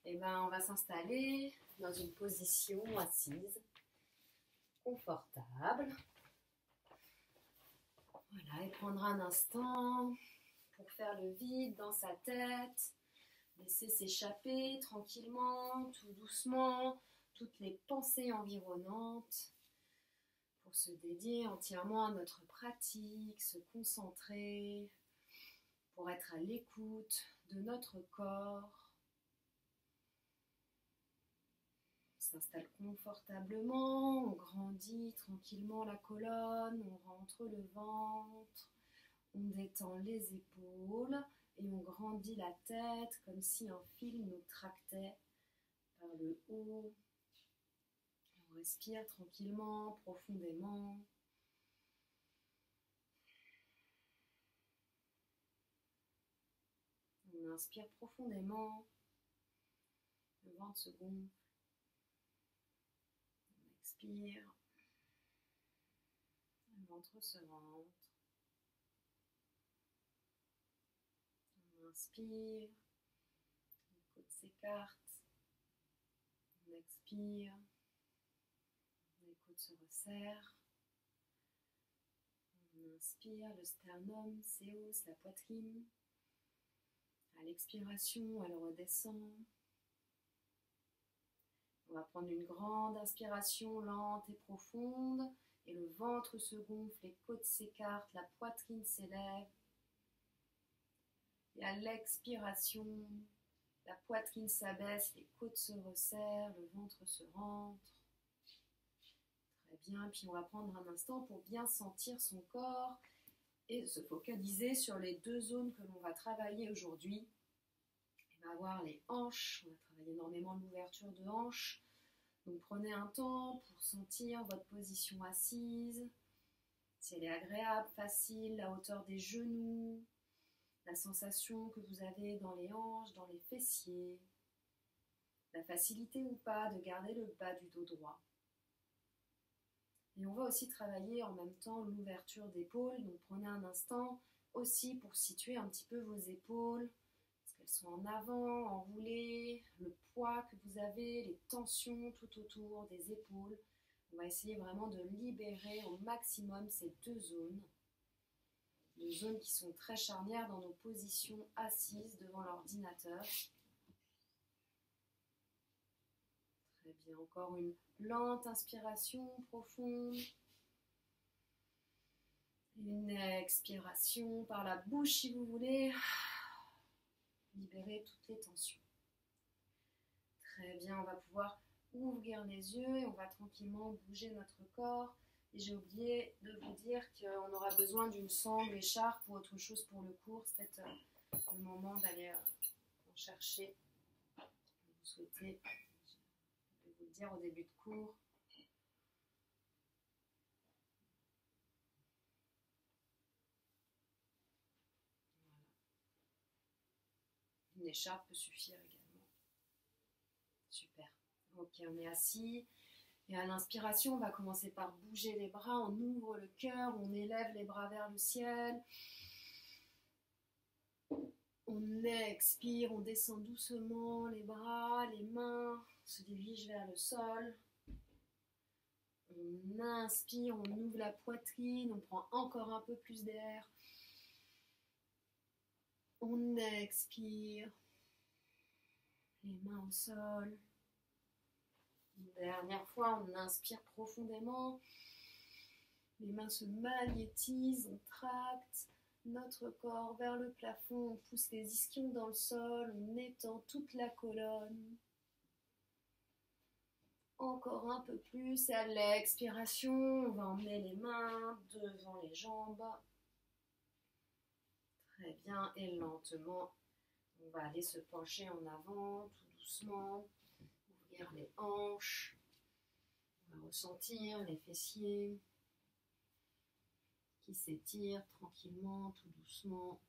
Et ben, on va s'installer dans une position assise, confortable. Voilà, et prendre un instant pour faire le vide dans sa tête. Laisser s'échapper tranquillement, tout doucement, toutes les pensées environnantes pour se dédier entièrement à notre pratique, se concentrer, pour être à l'écoute de notre corps. On s'installe confortablement, on grandit tranquillement la colonne, on rentre le ventre, on détend les épaules et on grandit la tête comme si un fil nous tractait par le haut. On respire tranquillement, profondément. On inspire profondément, le ventre se gonfle. On expire, le ventre se rentre. On inspire, les côtes s'écartent. On expire, les côtes se resserrent. On inspire, le sternum s'hausse, la poitrine. À l'expiration, elle redescend. On va prendre une grande inspiration lente et profonde. Et le ventre se gonfle, les côtes s'écartent, la poitrine s'élève. Et à l'expiration, la poitrine s'abaisse, les côtes se resserrent, le ventre se rentre. Très bien, puis on va prendre un instant pour bien sentir son corps et se focaliser sur les deux zones que l'on va travailler aujourd'hui. On va voir les hanches, on va travailler énormément l'ouverture de hanches. Donc prenez un temps pour sentir votre position assise, si elle est agréable, facile, la hauteur des genoux, la sensation que vous avez dans les hanches, dans les fessiers, la facilité ou pas de garder le bas du dos droit. Et on va aussi travailler en même temps l'ouverture d'épaules, donc prenez un instant aussi pour situer un petit peu vos épaules, est-ce qu'elles sont en avant, enroulées, le poids que vous avez, les tensions tout autour des épaules. On va essayer vraiment de libérer au maximum ces deux zones qui sont très charnières dans nos positions assises devant l'ordinateur. Très bien, encore une lente inspiration profonde. Une expiration par la bouche si vous voulez. Libérer toutes les tensions. Très bien, on va pouvoir ouvrir les yeux et on va tranquillement bouger notre corps. Et j'ai oublié de vous dire qu'on aura besoin d'une sangle, écharpe ou autre chose pour le cours. C'est peut-être le moment d'aller en chercher. Vous souhaitez, je vais vous le dire au début de cours. Une écharpe peut suffire également. Super. Ok, on est assis. Et à l'inspiration, on va commencer par bouger les bras. On ouvre le cœur, on élève les bras vers le ciel. On expire, on descend doucement les bras, les mains se dirigent vers le sol. On inspire, on ouvre la poitrine, on prend encore un peu plus d'air. On expire, les mains au sol. Une dernière fois, on inspire profondément. Les mains se magnétisent, on tracte notre corps vers le plafond, on pousse les ischions dans le sol, on étend toute la colonne. Encore un peu plus, et à l'expiration, on va emmener les mains devant les jambes. Très bien, et lentement, on va aller se pencher en avant, tout doucement, ouvrir les hanches. On va ressentir les fessiers qui s'étirent tranquillement, tout doucement.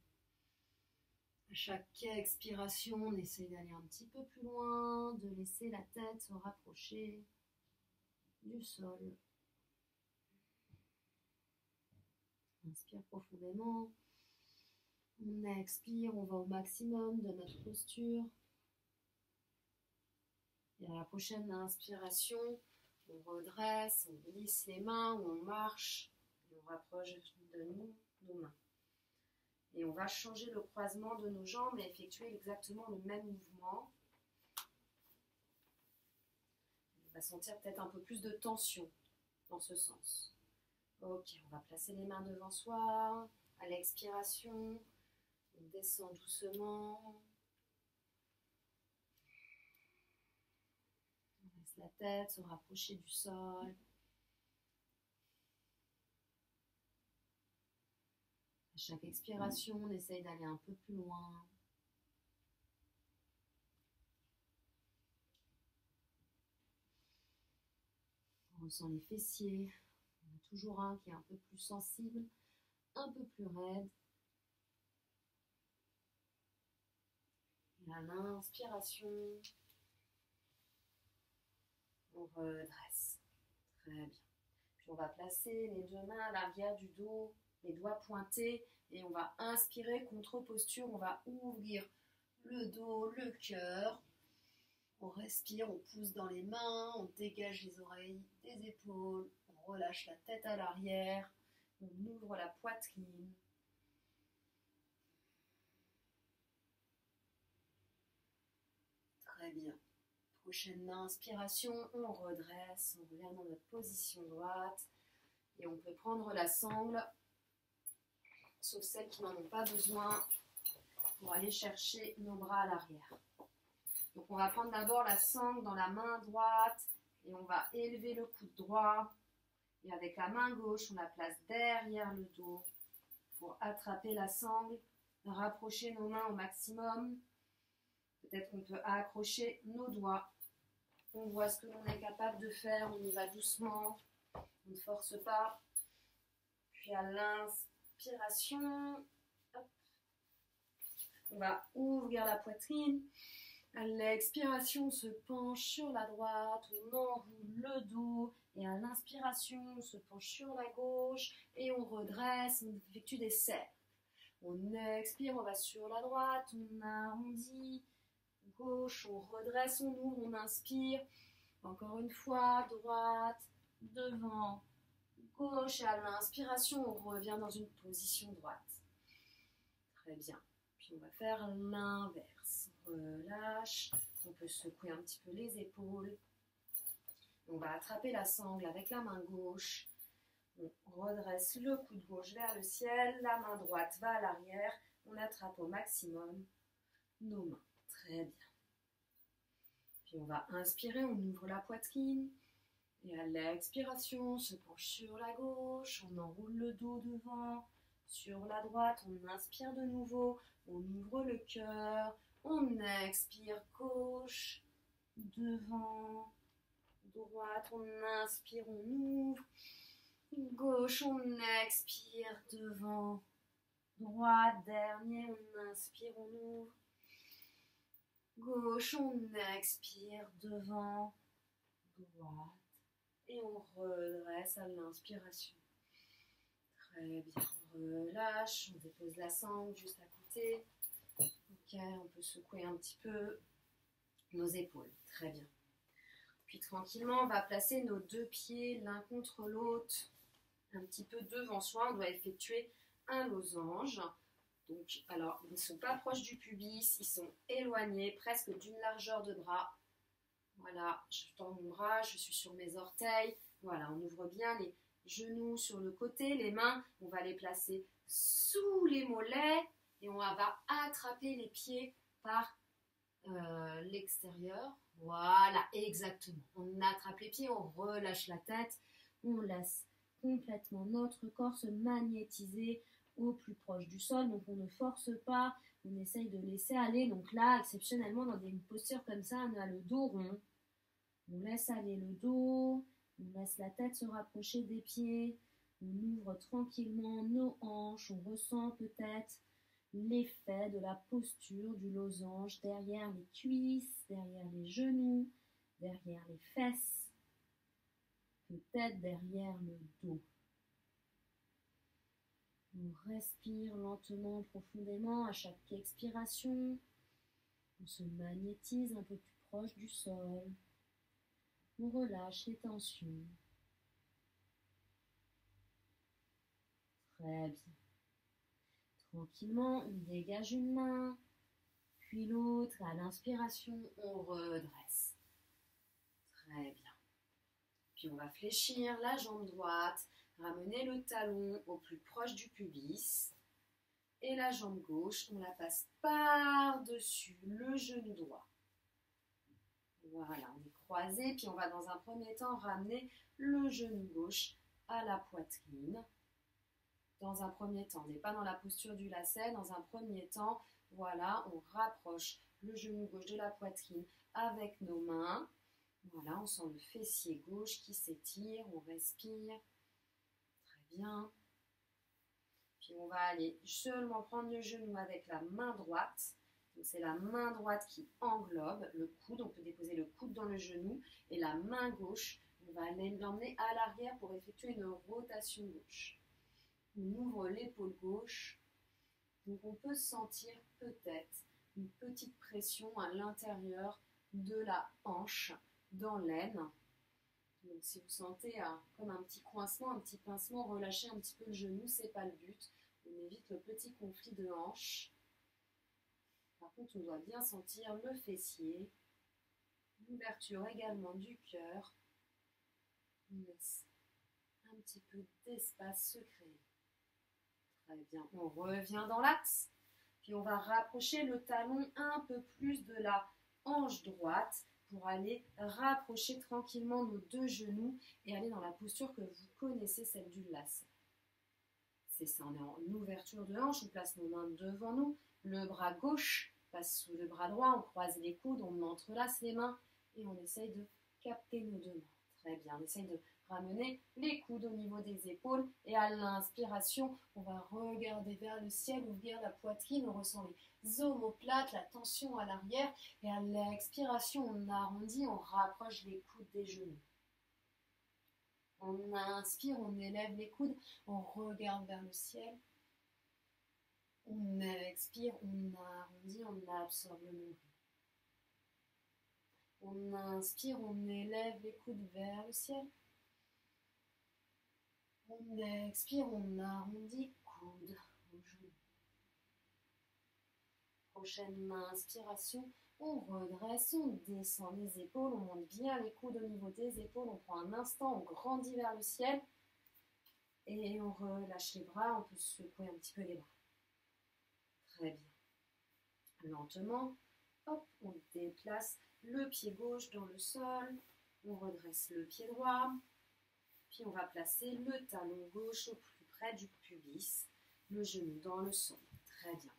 À chaque expiration, on essaie d'aller un petit peu plus loin, de laisser la tête se rapprocher du sol. Inspire profondément. On expire, on va au maximum de notre posture. À la prochaine inspiration, on redresse, on glisse les mains ou on marche. Et on rapproche de nous nos mains. Et on va changer le croisement de nos jambes et effectuer exactement le même mouvement. On va sentir peut-être un peu plus de tension dans ce sens. Ok, on va placer les mains devant soi. À l'expiration, on descend doucement. On laisse la tête se rapprocher du sol. À chaque expiration, on essaye d'aller un peu plus loin. On ressent les fessiers. Il y en a toujours un qui est un peu plus sensible, un peu plus raide. Et à l'inspiration, on redresse. Très bien. Puis on va placer les deux mains à l'arrière du dos, les doigts pointés, et on va inspirer, contre-posture, on va ouvrir le dos, le cœur. On respire, on pousse dans les mains, on dégage les oreilles des épaules, on relâche la tête à l'arrière, on ouvre la poitrine. Très bien. Prochaine inspiration, on redresse, on revient dans notre position droite et on peut prendre la sangle, sauf celles qui n'en ont pas besoin, pour aller chercher nos bras à l'arrière. Donc on va prendre d'abord la sangle dans la main droite et on va élever le coude droit. Et avec la main gauche, on la place derrière le dos pour attraper la sangle, rapprocher nos mains au maximum. Peut-être qu'on peut accrocher nos doigts. On voit ce que l'on est capable de faire, on y va doucement, on ne force pas. Puis à l'inspiration, hop, on va ouvrir la poitrine. À l'expiration, on se penche sur la droite, on enroule le dos. Et à l'inspiration, on se penche sur la gauche et on redresse, on effectue des cercles. On expire, on va sur la droite, on arrondit. Gauche, on redresse, on ouvre, on inspire. Encore une fois, droite, devant, gauche. Et à l'inspiration, on revient dans une position droite. Très bien. Puis on va faire l'inverse. Relâche. On peut secouer un petit peu les épaules. On va attraper la sangle avec la main gauche. On redresse le coude gauche vers le ciel. La main droite va à l'arrière. On attrape au maximum nos mains. Très bien. Puis on va inspirer, on ouvre la poitrine. Et à l'expiration, on se penche sur la gauche. On enroule le dos devant. Sur la droite, on inspire de nouveau. On ouvre le cœur. On expire gauche, devant, droite. On inspire, on ouvre. Gauche, on expire, devant, droite. Dernier, on inspire, on ouvre. Gauche, on expire, devant, droite. Et on redresse à l'inspiration. Très bien, on relâche, on dépose la sangle juste à côté. Ok, on peut secouer un petit peu nos épaules. Très bien. Puis tranquillement, on va placer nos deux pieds l'un contre l'autre, un petit peu devant soi. On doit effectuer un losange. Donc, alors, ils ne sont pas proches du pubis, ils sont éloignés, presque d'une largeur de bras. Voilà, je tends mon bras, je suis sur mes orteils. Voilà, on ouvre bien les genoux sur le côté, les mains, on va les placer sous les mollets et on va attraper les pieds par l'extérieur. Voilà, exactement. On attrape les pieds, on relâche la tête, on laisse complètement notre corps se magnétiser au plus proche du sol. Donc on ne force pas, on essaye de laisser aller. Donc là, exceptionnellement, dans une posture comme ça, on a le dos rond. On laisse aller le dos, on laisse la tête se rapprocher des pieds. On ouvre tranquillement nos hanches, on ressent peut-être l'effet de la posture du losange derrière les cuisses, derrière les genoux, derrière les fesses, peut-être derrière le dos. On respire lentement, profondément à chaque expiration. On se magnétise un peu plus proche du sol. On relâche les tensions. Très bien. Tranquillement, on dégage une main, puis l'autre. À l'inspiration, on redresse. Très bien. Puis on va fléchir la jambe droite, ramener le talon au plus proche du pubis. Et la jambe gauche, on la passe par-dessus le genou droit. Voilà, on est croisé, puis on va dans un premier temps ramener le genou gauche à la poitrine. Dans un premier temps, on n'est pas dans la posture du lacet, dans un premier temps, voilà, on rapproche le genou gauche de la poitrine avec nos mains. Voilà, on sent le fessier gauche qui s'étire, on respire. Très bien. Puis on va aller seulement prendre le genou avec la main droite. Donc c'est la main droite qui englobe le coude. On peut déposer le coude dans le genou. Et la main gauche, on va l'emmener à l'arrière pour effectuer une rotation gauche. On ouvre l'épaule gauche. Donc on peut sentir peut-être une petite pression à l'intérieur de la hanche, dans l'aine. Donc si vous sentez comme un petit coincement, un petit pincement, relâchez un petit peu le genou, c'est pas le but. On évite le petit conflit de hanche. Par contre, on doit bien sentir le fessier, l'ouverture également du cœur. On laisse un petit peu d'espace se créer. Très bien, on revient dans l'axe. Puis on va rapprocher le talon un peu plus de la hanche droite pour aller rapprocher tranquillement nos deux genoux et aller dans la posture que vous connaissez, celle du lacet. C'est ça, on est en ouverture de hanche, on place nos mains devant nous, le bras gauche passe sous le bras droit, on croise les coudes, on entrelace les mains et on essaye de capter nos deux mains. Très bien, on essaye de ramener les coudes au niveau des épaules et à l'inspiration, on va regarder vers le ciel, ouvrir la poitrine, on ressent les omoplates, la tension à l'arrière et à l'expiration, on arrondit, on rapproche les coudes des genoux. On inspire, on élève les coudes, on regarde vers le ciel. On expire, on arrondit, on absorbe le nombril. On inspire, on élève les coudes vers le ciel. On expire, on arrondit, coude au genou. Prochaine inspiration, on redresse, on descend les épaules, on monte bien les coudes au niveau des épaules, on prend un instant, on grandit vers le ciel et on relâche les bras, on peut secouer un petit peu les bras. Très bien. Lentement, hop, on déplace le pied gauche dans le sol, on redresse le pied droit, puis on va placer le talon gauche au plus près du pubis, le genou dans le sol. Très bien.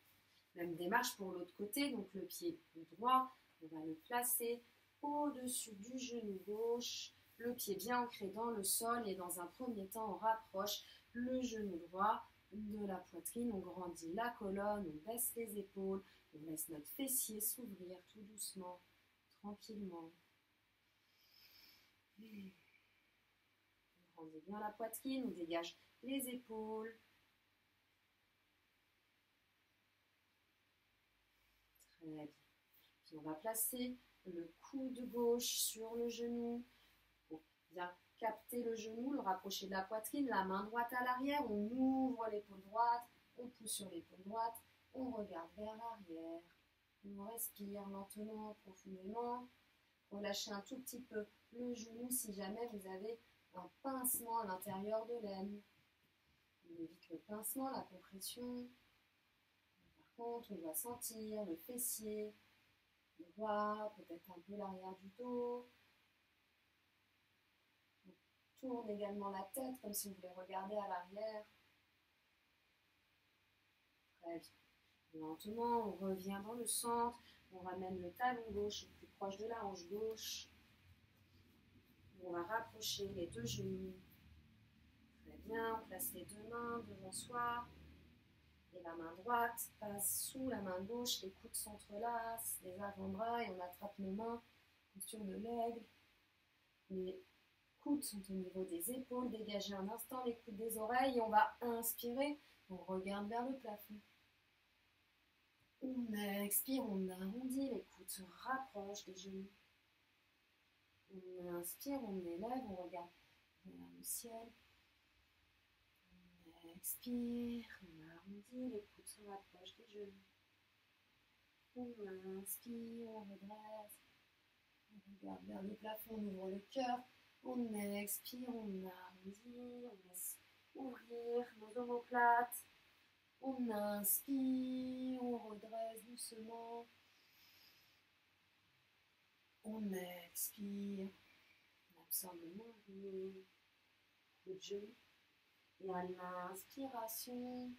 Même démarche pour l'autre côté, donc le pied droit, on va le placer au-dessus du genou gauche, le pied bien ancré dans le sol et dans un premier temps, on rapproche le genou droit de la poitrine, on grandit la colonne, on baisse les épaules, on laisse notre fessier s'ouvrir tout doucement, tranquillement. On grandit bien la poitrine, on dégage les épaules. Très bien. Puis on va placer le coude gauche sur le genou pour bien capter le genou, le rapprocher de la poitrine, la main droite à l'arrière, on ouvre l'épaule droite, on pousse sur l'épaule droite, on regarde vers l'arrière, on respire lentement, profondément, relâchez un tout petit peu le genou si jamais vous avez un pincement à l'intérieur de l'aine. On évite le pincement, la compression. Par contre, on doit sentir le fessier droit, peut-être un peu l'arrière du dos. On tourne également la tête comme si vous voulez regarder à l'arrière. Très bien. Lentement, on revient dans le centre. On ramène le talon gauche le plus proche de la hanche gauche. On va rapprocher les deux genoux. Très bien, on place les deux mains devant soi. Et la main droite passe sous la main gauche, les coudes s'entrelacent, les avant-bras et on attrape nos mains, posture de l'aigle. Les coudes sont au niveau des épaules, dégagez un instant les coudes des oreilles et on va inspirer, on regarde vers le plafond. On expire, on arrondit, les coudes se rapprochent des genoux. On inspire, on élève, on regarde vers le ciel. On expire, on arrondit, les coudes se rapprochent des genoux. On inspire, on redresse. On regarde vers le plafond, on ouvre le cœur. On expire, on arrondit, on laisse ouvrir nos omoplates. On inspire, on redresse doucement. On expire, on absorbe le nombril, le genou. Et à l'inspiration,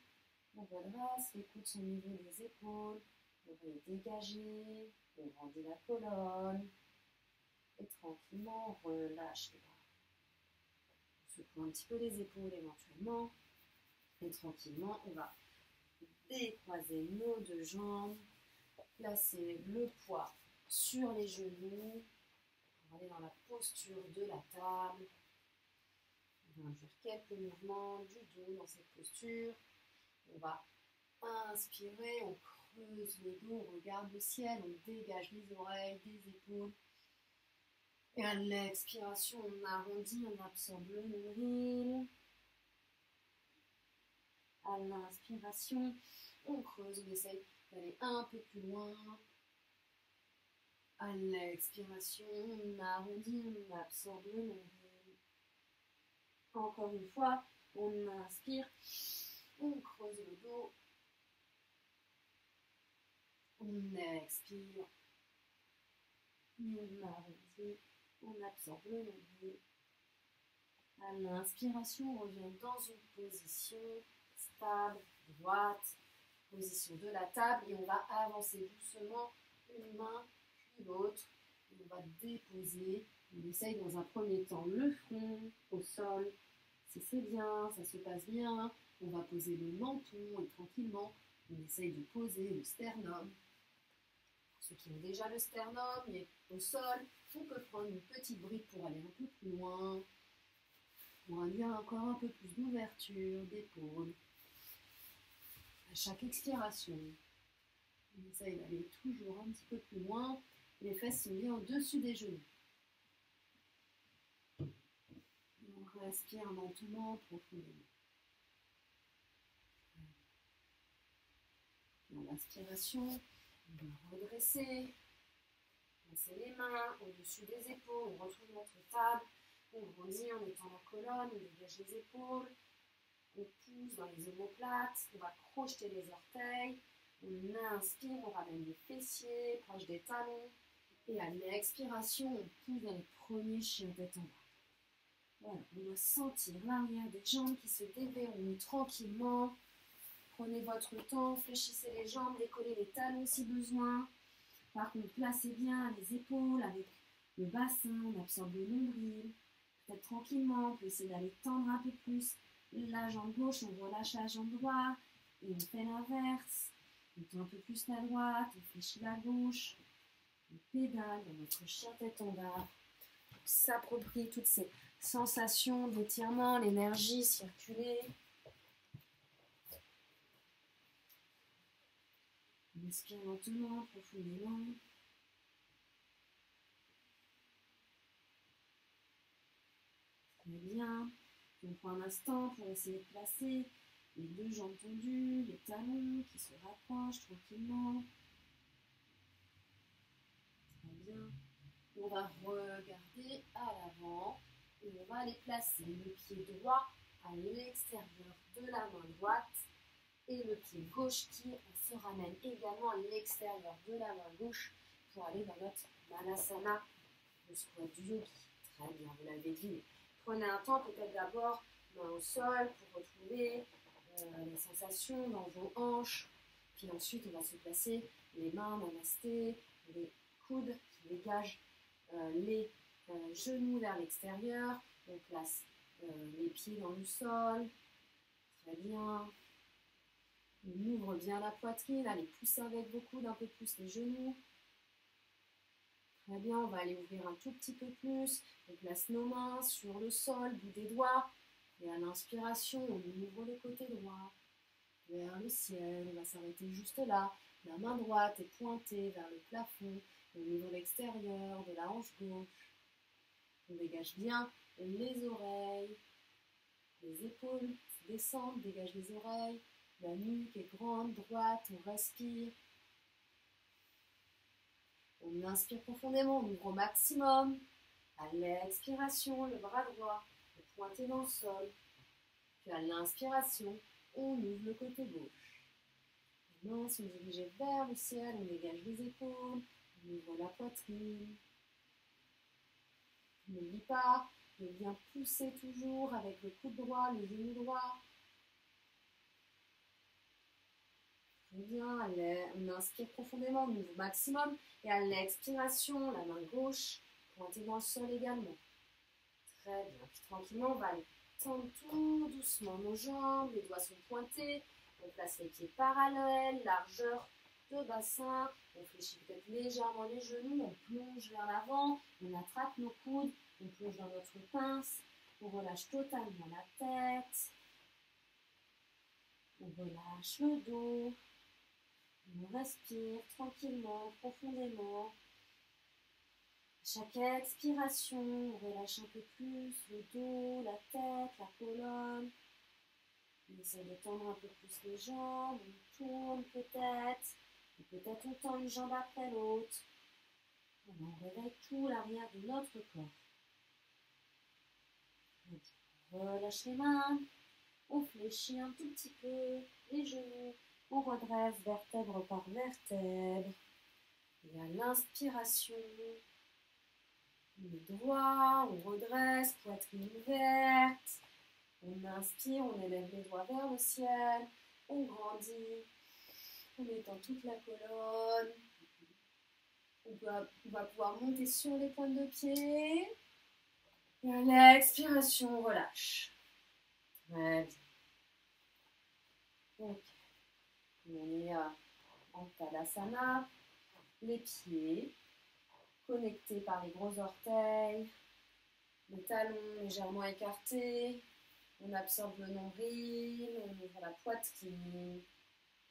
on redresse, les coudes sont au niveau des épaules. L'oreille dégagée, on grandit la colonne. Et tranquillement, on relâche les bras. On secoue un petit peu les épaules éventuellement. Et tranquillement, on va décroiser nos deux jambes. Placer le poids sur les genoux. On va aller dans la posture de la table. On va induire quelques mouvements du dos dans cette posture. On va inspirer, on creuse le dos, on regarde le ciel, on dégage les oreilles, des épaules. Et à l'expiration, on arrondit, on absorbe le nombril. À l'inspiration, on creuse, on essaye d'aller un peu plus loin. À l'expiration, on arrondit, on absorbe le nombril. Encore une fois, on inspire, on creuse le dos. On expire, on arrondit, on absorbe le nombril. À l'inspiration, on revient dans une position stable, droite, position de la table, et on va avancer doucement une main puis l'autre. On va déposer, on essaye dans un premier temps le front au sol. Si c'est bien, ça se passe bien, on va poser le menton et tranquillement, on essaye de poser le sternum. Pour ceux qui ont déjà le sternum et au sol, on peut prendre une petite brique pour aller un peu plus loin, pour induire encore un peu plus d'ouverture d'épaule. À chaque expiration, on essaye d'aller toujours un petit peu plus loin. Les fesses sont bien au-dessus des genoux. Et on respire lentement, profondément. Et en inspiration, on va redresser, placer les mains au-dessus des épaules, on retrouve notre table, on grandit, on étend la colonne, on dégage les épaules, on pousse dans les omoplates, on va crocheter les orteils, on inspire, on ramène les fessiers, proche des talons, et à l'expiration, on pousse dans les premiers chiens tête en bas. Voilà, on doit sentir l'arrière des jambes qui se déverrouillent tranquillement. Prenez votre temps, fléchissez les jambes, décollez les talons si besoin. Par contre, placez bien les épaules avec le bassin, on absorbe le nombril. Peut-être tranquillement, on peut essayer d'aller tendre un peu plus la jambe gauche, on relâche la jambe droite et on fait l'inverse. On tend un peu plus la droite, on fléchit la gauche. On pédale dans notre chien tête en bas. On s'approprie toutes ces sensations d'étirement, l'énergie circuler. On inspire lentement, profondément. Très bien. On prend un instant pour essayer de placer les deux jambes tendues, les talons qui se rapprochent tranquillement. Très bien. On va regarder à l'avant et on va aller placer le pied droit à l'extérieur de la main droite et le pied gauche qui se ramène également à l'extérieur de la main gauche pour aller dans notre Malasana, le squat du yogi. Très bien, vous l'avez deviné. Prenez un temps peut-être d'abord main au sol pour retrouver les sensations dans vos hanches. Puis ensuite, on va se placer les mains namasté, les coudes qui dégagent les genoux vers l'extérieur. On place les pieds dans le sol. Très bien. On ouvre bien la poitrine. Allez, poussez avec vos coudes un peu plus les genoux. Très bien, on va aller ouvrir un tout petit peu plus. On place nos mains sur le sol, bout des doigts. Et à l'inspiration, on ouvre le côté droit vers le ciel. On va s'arrêter juste là. La main droite est pointée vers le plafond. On ouvre l'extérieur de la hanche gauche. On dégage bien les oreilles, les épaules descendent, dégage les oreilles, la nuque est grande, droite, on respire. On inspire profondément, on ouvre au maximum. À l'expiration, le bras droit est pointé dans le sol. Puis à l'inspiration, on ouvre le côté gauche. Maintenant, si on est dirigé vers le ciel, on dégage les épaules, on ouvre la poitrine. N'oublie pas de bien pousser toujours avec le coude droit, le genou droit. Très bien, on inspire profondément, on ouvre au maximum. Et à l'expiration, la main gauche pointée dans le sol également. Très bien, puis tranquillement, on va aller tendre tout doucement nos jambes, les doigts sont pointés. On place les pieds parallèles, largeur de bassin. On fléchit peut-être légèrement les genoux, on plonge vers l'avant, on attrape nos coudes, on plonge dans notre pince, on relâche totalement la tête, on relâche le dos, on respire tranquillement, profondément. Chaque expiration, on relâche un peu plus le dos, la tête, la colonne. On essaie de tendre un peu plus les jambes, on tourne peut-être, et peut-être on tend une jambe après l'autre. On réveille tout l'arrière de notre corps. On relâche les mains, on fléchit un tout petit peu les genoux, on redresse vertèbre par vertèbre. Et à l'inspiration, on est droit, on redresse, poitrine ouverte. On inspire, on élève les doigts vers le ciel, on grandit, on étend toute la colonne. On va pouvoir monter sur les pointes de pied. Et à l'expiration, on relâche. Très bien. Ok. On est en Tadasana. Les pieds connectés par les gros orteils. Les talons légèrement écartés. On absorbe le nombril, on ouvre la poitrine.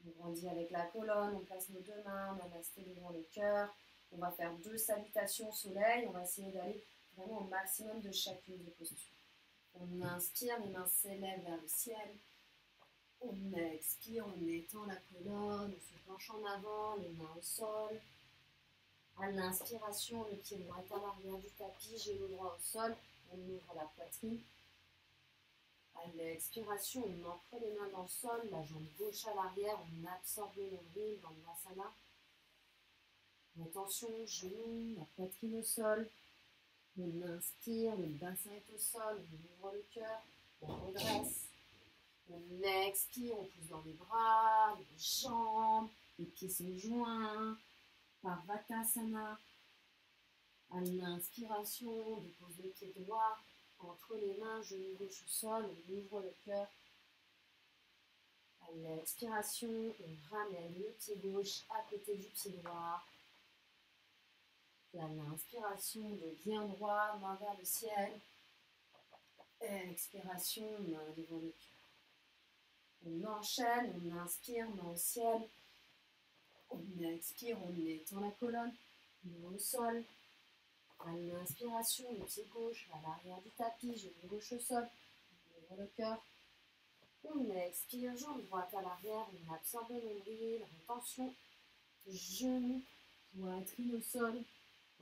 On grandit avec la colonne, on place nos deux mains, namasté devant le cœur. On va faire 2 salutations au soleil. On va essayer d'aller vraiment au maximum de chacune des postures. On inspire, les mains s'élèvent vers le ciel. On expire, on étend la colonne, on se penche en avant, les mains au sol. À l'inspiration, le pied droit est à l'arrière du tapis, genou droit au sol. On ouvre la poitrine. À l'expiration, on ancre les mains dans le sol, la jambe gauche à l'arrière, on absorbe le nombril dans le Vasana. Attention, genoux, la poitrine au sol. On inspire, le bassin est au sol, on ouvre le cœur, on redresse. On expire, on pousse dans les bras, les jambes, les pieds sont joints. Parvatasana. À l'inspiration, on dépose le pied droit entre les mains, genou gauche au sol, on ouvre le cœur. À l'expiration, on ramène le pied gauche à côté du pied droit. Puis à l'inspiration, de bien droit, main vers le ciel. Expiration, main devant le cœur. On enchaîne, on inspire, main au ciel. On expire, on étend la colonne, main au sol. À l'inspiration, le pied gauche à l'arrière du tapis, genou gauche au sol, on ouvre le cœur. On expire, jambe droite à l'arrière, on absorbe le nombril, rétention, genou, poitrine au sol.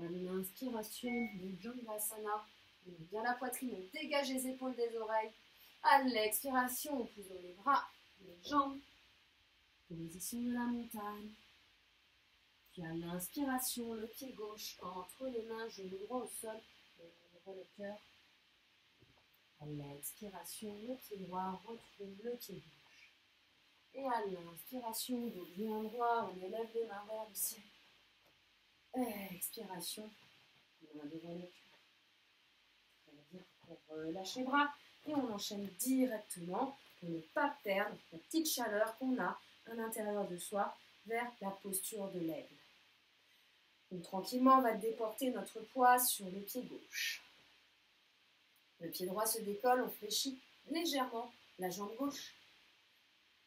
À l'inspiration, Bhujangasana, on ouvre bien la poitrine, on dégage les épaules des oreilles. À l'expiration, on pousse dans les bras, les jambes, position de la montagne. Puis à l'inspiration, le pied gauche entre les mains, genou droit au sol, on ouvre le cœur. À l'expiration, le pied droit retrouve le pied gauche. Et à l'inspiration, dos bien droit, on élève les mains vers le ciel. Expiration, main devant le cœur. Très bien, on relâche les bras et on enchaîne directement pour ne pas perdre la petite chaleur qu'on a à l'intérieur de soi vers la posture de l'aigle. Donc tranquillement, on va déporter notre poids sur le pied gauche. Le pied droit se décolle, on fléchit légèrement la jambe gauche.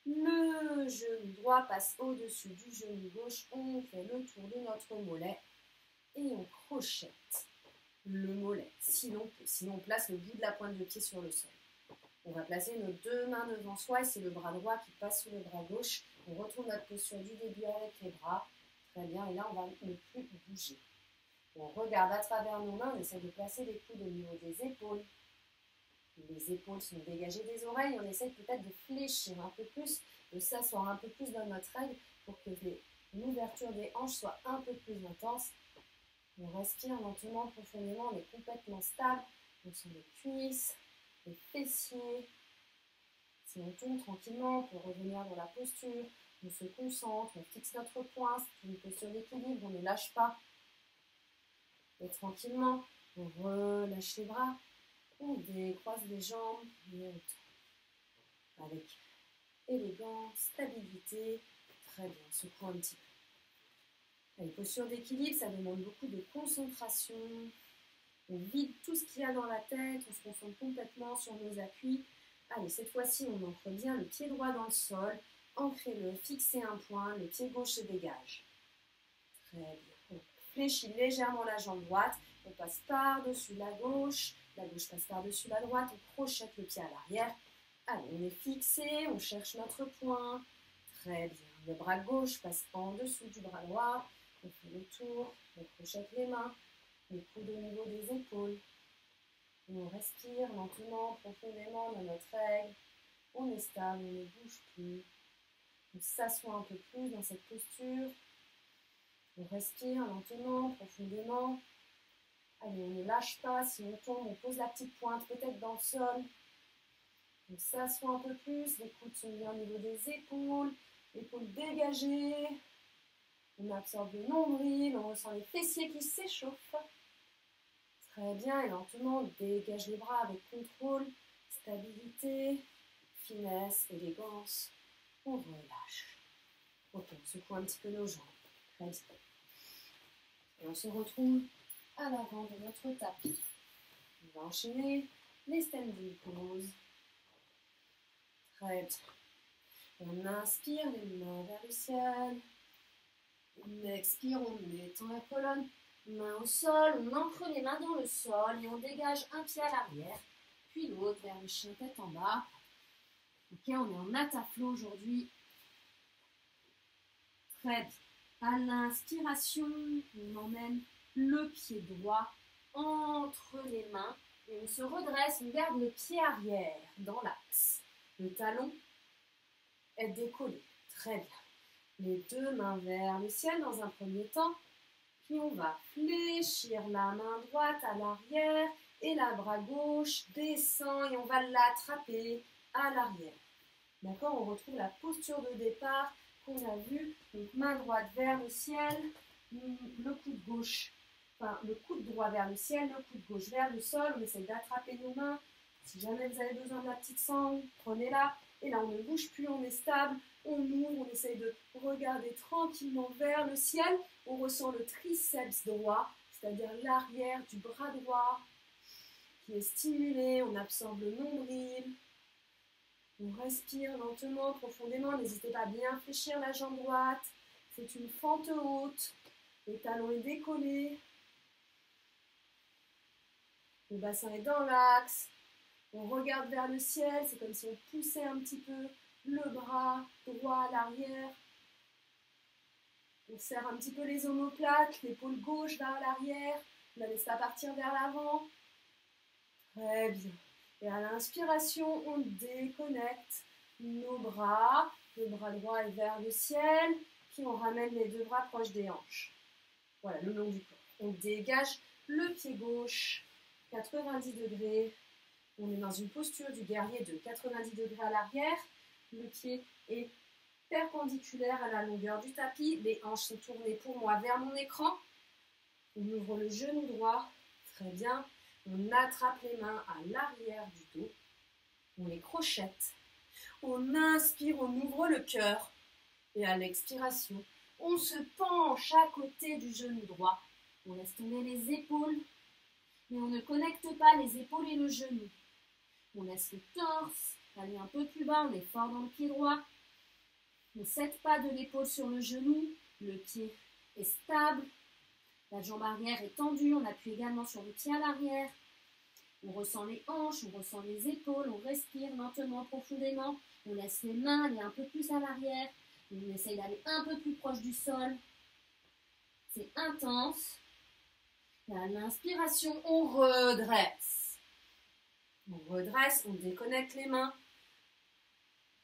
Le genou droit passe au-dessus du genou gauche. On fait le tour de notre mollet et on crochette le mollet, sinon on place le bout de la pointe de pied sur le sol. On va placer nos deux mains devant soi et c'est le bras droit qui passe sur le bras gauche. On retrouve notre posture du début avec les bras. Très bien, et là on va ne plus bouger. On regarde à travers nos mains, on essaie de placer les coudes au niveau des épaules. Les épaules sont dégagées des oreilles, on essaie peut-être de fléchir un peu plus, de s'asseoir un peu plus dans notre règle pour que l'ouverture des hanches soit un peu plus intense. On respire lentement, profondément, on est complètement stable. On sent les cuisses, les fessiers. Si on tombe tranquillement, on peut revenir dans la posture. On se concentre, on fixe notre poing, c'est une posture d'équilibre, on ne lâche pas. Et tranquillement, on relâche les bras, on décroise les jambes et on tombe. Avec élégance, stabilité, très bien, on secoue un petit peu. Une posture d'équilibre, ça demande beaucoup de concentration. On vide tout ce qu'il y a dans la tête, on se concentre complètement sur nos appuis. Allez, cette fois-ci, on ancre bien le pied droit dans le sol. Ancrez-le, fixez un point, le pied gauche se dégage. Très bien. On fléchit légèrement la jambe droite. On passe par-dessus la gauche passe par-dessus la droite. On crochette le pied à l'arrière. Allez, on est fixé, on cherche notre point. Très bien. Le bras gauche passe en dessous du bras droit. On fait le tour, on crochette les mains, les coudes au niveau des épaules. On respire lentement, profondément dans notre règle. On est stable, on ne bouge plus. On s'assoit un peu plus dans cette posture. On respire lentement, profondément. Allez, on ne lâche pas. Si on tombe, on pose la petite pointe peut-être dans le sol. On s'assoit un peu plus. Les coudes sont bien au niveau des épaules. Épaules dégagées. On absorbe le nombril. On ressent les fessiers qui s'échauffent. Très bien. Et lentement, on dégage les bras avec contrôle, stabilité, finesse, élégance. On relâche. Ok, on secoue un petit peu nos jambes. Très bien. Et on se retrouve à l'avant de notre tapis. On va enchaîner les standing poses. Très bien. On inspire les mains vers le ciel. On expire, on étend la colonne. Main au sol, on ancre les mains dans le sol et on dégage un pied à l'arrière, puis l'autre vers le chien tête en bas. Ok, on est en ataflo aujourd'hui. Très bien. À l'inspiration, on emmène le pied droit entre les mains et on se redresse, on garde le pied arrière dans l'axe. Le talon est décollé. Très bien. Les deux mains vers le ciel dans un premier temps. Puis on va fléchir la main droite à l'arrière et la bras gauche descend et on va l'attraper à l'arrière. D'accord? On retrouve la posture de départ qu'on a vue. Donc main droite vers le ciel, le coude gauche, enfin le coude droit vers le ciel, le coude gauche vers le sol. On essaie d'attraper nos mains. Si jamais vous avez besoin de la petite sangle, prenez-la. Et là on ne bouge plus, on est stable. On ouvre, on essaye de regarder tranquillement vers le ciel. On ressent le triceps droit, c'est-à-dire l'arrière du bras droit qui est stimulé. On absorbe le nombril. On respire lentement, profondément. N'hésitez pas à bien fléchir la jambe droite. C'est une fente haute. Le talon est décollé. Le bassin est dans l'axe. On regarde vers le ciel. C'est comme si on poussait un petit peu le bras droit à l'arrière. On serre un petit peu les omoplates, l'épaule gauche vers l'arrière. On ne laisse pas partir vers l'avant. Très bien. Et à l'inspiration, on déconnecte nos bras. Le bras droit est vers le ciel. Puis on ramène les deux bras proches des hanches. Voilà, le long du corps. On dégage le pied gauche, 90 degrés. On est dans une posture du guerrier de 90 degrés à l'arrière. Le pied est perpendiculaire à la longueur du tapis. Les hanches sont tournées pour moi vers mon écran. On ouvre le genou droit. Très bien. On attrape les mains à l'arrière du dos. On les crochette. On inspire, on ouvre le cœur. Et à l'expiration, on se penche à côté du genou droit. On laisse tomber les épaules. Mais on ne connecte pas les épaules et le genou. On laisse le torse aller un peu plus bas. On est fort dans le pied droit. On ne cède pas de l'épaule sur le genou. Le pied est stable. La jambe arrière est tendue, on appuie également sur le pied à l'arrière. On ressent les hanches, on ressent les épaules, on respire lentement, profondément. On laisse les mains aller un peu plus à l'arrière. On essaye d'aller un peu plus proche du sol. C'est intense. Et à l'inspiration, on redresse. On redresse, on déconnecte les mains.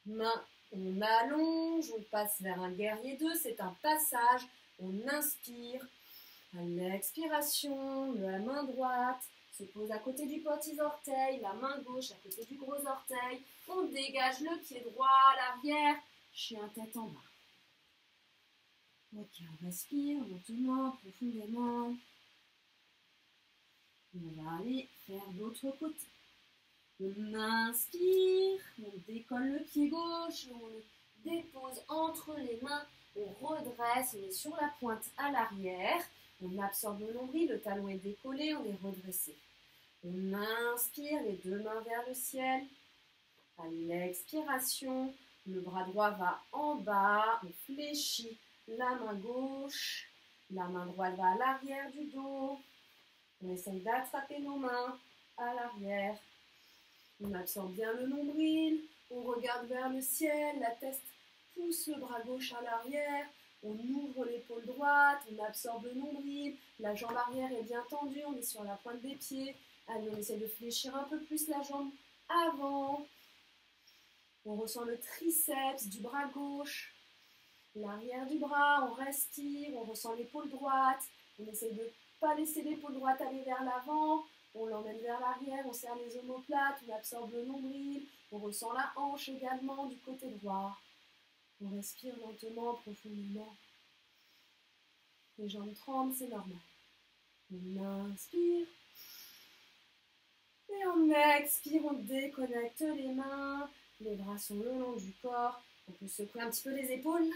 Mains, on allonge, on passe vers un guerrier 2. C'est un passage. On inspire. À l'expiration, la main droite se pose à côté du petit orteil, la main gauche à côté du gros orteil. On dégage le pied droit à l'arrière, chien tête en bas. Ok, on respire lentement, profondément. On va aller faire l'autre côté. On inspire, on décolle le pied gauche, on le dépose entre les mains, on redresse, on est sur la pointe à l'arrière. On absorbe le nombril, le talon est décollé, on est redressé. On inspire, les deux mains vers le ciel. À l'expiration, le bras droit va en bas, on fléchit la main gauche, la main droite va à l'arrière du dos. On essaye d'attraper nos mains à l'arrière. On absorbe bien le nombril, on regarde vers le ciel, la tête pousse le bras gauche à l'arrière. On ouvre l'épaule droite, on absorbe le nombril, la jambe arrière est bien tendue, on est sur la pointe des pieds. Allez, on essaie de fléchir un peu plus la jambe avant. On ressent le triceps du bras gauche, l'arrière du bras, on respire, on ressent l'épaule droite. On essaie de ne pas laisser l'épaule droite aller vers l'avant. On l'emmène vers l'arrière, on serre les omoplates, on absorbe le nombril. On ressent la hanche également du côté droit. On respire lentement, profondément. Les jambes tremblent, c'est normal. On inspire. Et on expire, on déconnecte les mains. Les bras sont le long du corps. On peut secouer un petit peu les épaules.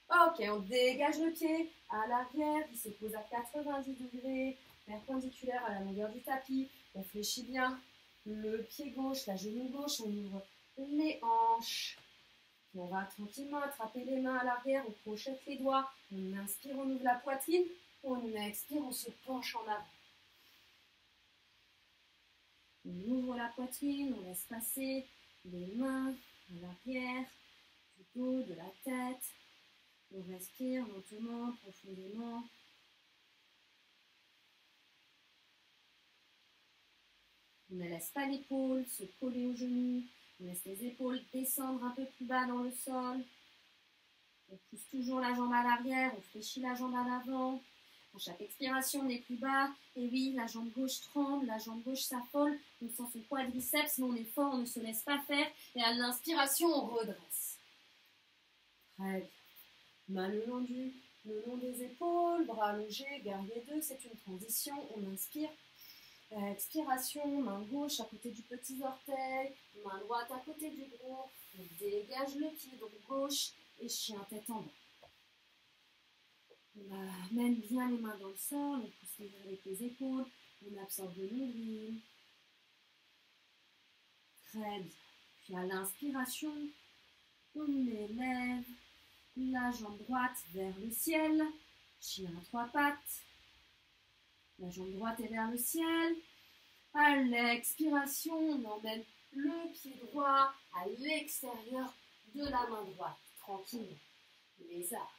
Ok, on dégage le pied à l'arrière. Il se pose à 90 degrés, perpendiculaire à la longueur du tapis. On fléchit bien le pied gauche, la genou gauche. On ouvre les hanches. On va tranquillement attraper les mains à l'arrière, on crochette les doigts, on inspire, on ouvre la poitrine, on expire, on se penche en avant. On ouvre la poitrine, on laisse passer les mains à l'arrière, du dos, de la tête. On respire lentement, profondément. On ne laisse pas l'épaule se coller au genou. On laisse les épaules descendre un peu plus bas dans le sol. On pousse toujours la jambe à l'arrière, on fléchit la jambe à l'avant. À chaque expiration, on est plus bas. Et oui, la jambe gauche tremble, la jambe gauche s'affole. On sent son quadriceps, mais on est fort, on ne se laisse pas faire. Et à l'inspiration, on redresse. Très bien. Main le long des épaules, bras allongés, guerrier 2, c'est une transition. On inspire. Expiration, main gauche à côté du petit orteil, main droite à côté du gros, on dégage le pied gauche et chien tête en bas. On amène bien les mains dans le sol, on pousse les yeux avec les épaules, on absorbe le nombril. Très bien. Puis à l'inspiration, on élève la jambe droite vers le ciel, chien à 3 pattes. La jambe droite est vers le ciel. À l'expiration, on emmène le pied droit à l'extérieur de la main droite. Tranquillement. Lézard.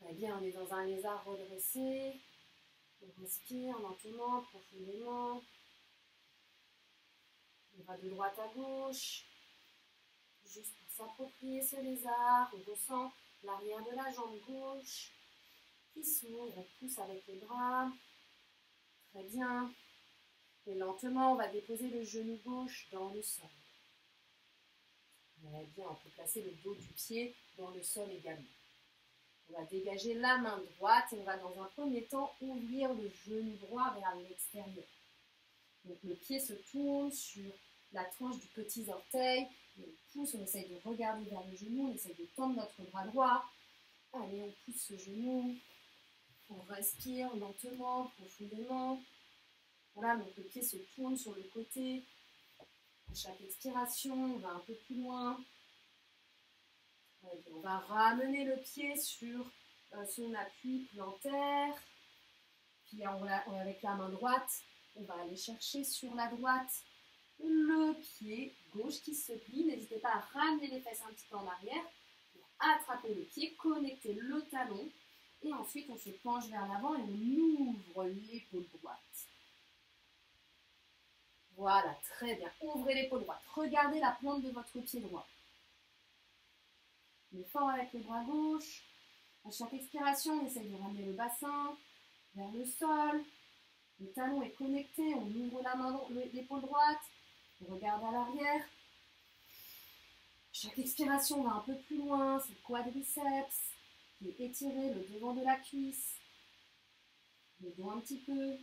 Très bien, on est dans un lézard redressé. On respire lentement, profondément. On va de droite à gauche. Juste pour s'approprier ce lézard, on ressent l'arrière de la jambe gauche qui s'ouvre, on pousse avec les bras. Très bien. Et lentement, on va déposer le genou gauche dans le sol. Très bien, on peut placer le dos du pied dans le sol également. On va dégager la main droite et on va dans un premier temps ouvrir le genou droit vers l'extérieur. Donc le pied se tourne sur la tranche du petit orteil. On pousse, on essaye de regarder vers le genou, on essaye de tendre notre bras droit. Allez, on pousse ce genou. On respire lentement, profondément. Voilà, donc le pied se tourne sur le côté. À chaque expiration, on va un peu plus loin. On va ramener le pied sur son appui plantaire. Puis avec la main droite, on va aller chercher sur la droite le pied gauche qui se plie. N'hésitez pas à ramener les fesses un petit peu en arrière pour attraper le pied, connecter le talon. Et ensuite, on se penche vers l'avant et on ouvre l'épaule droite. Voilà, très bien. Ouvrez l'épaule droite. Regardez la pointe de votre pied droit. Mais fort avec le bras gauche. À chaque expiration, on essaye de ramener le bassin vers le sol. Le talon est connecté. On ouvre la main, l'épaule droite. On regarde à l'arrière. Chaque expiration, on va un peu plus loin. C'est le quadriceps qui est étiré, le devant de la cuisse. Le dos un petit peu.